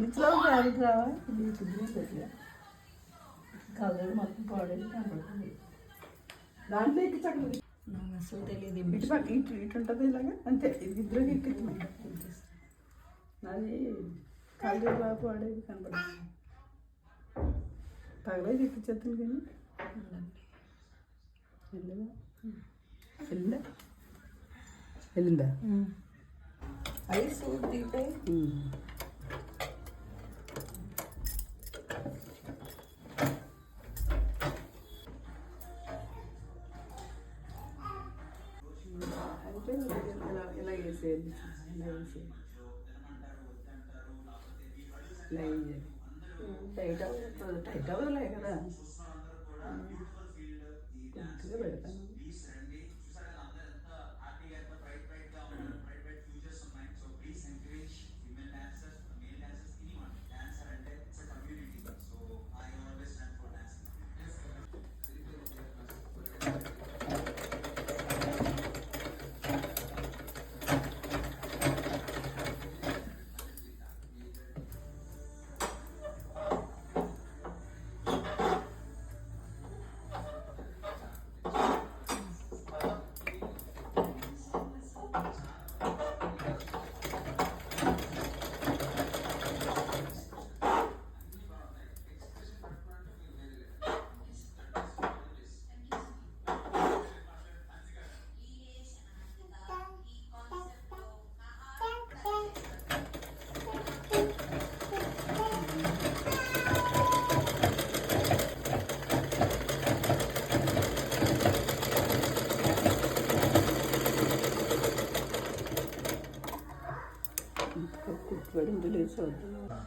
ఇంట్లో గారికి రావా ఇది కుదిరే కలర్ మొత్తం పాడేది కనపడుతుంది. దాంట్లో ఎక్కించండి. నాకు అసలు తెలియదు. ఇటు ఉంటుంది ఇలాగా అంతే. ఇది ఇద్దరికి ఎక్కించమని నాది కలర్ బాగా పాడేది కనపడుతుంది. తగలేదు ఎక్కించేస్తాను కానీ వెళ్ళిందా వెళ్ళిందా ఐస్ దిగితే అంటే ఇలా వేసేది ఇలా వేసేది ఇలా వేయాలి. టైట్ అవ్వదు. టైట్ అవ్వదులే కదా కొద్దిగా పెడతాను. కుట్టుబడింది లేదు చూద్దాం.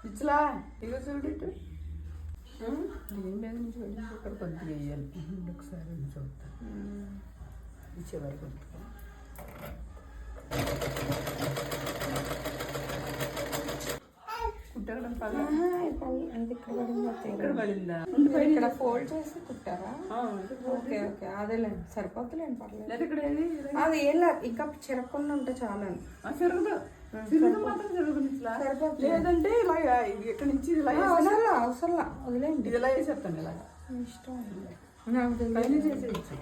ఇచ్చలా ఇక చూడట ఏం లేదు నుంచి వెళ్ళి ఇక్కడ కొద్దిగా వేయాలి. ఒకసారి చూద్దాం ఇచ్చేవారు కొద్దిగా కుట్టడం ఇక్కడ పడిందా ఇక్కడ ఫోల్డ్ చేసి కుట్టారా? ఓకే ఓకే అదేలేండి సరిపోతులేండి పర్లేదు. ఇక్కడ అది ఏం లేదు ఇంకా చిరగకుండా ఉంటే చాలండి. తిరగదు తిరుగుతూ మాత్రం తిరుగుతుంది. లేదంటే ఇలా ఇక్కడ నుంచి ఇలా అవసరం వదిలేండి. ఇది ఇలా వేసేస్తాను. ఇలాగా ఇష్టం నాకు చేసేయచ్చు.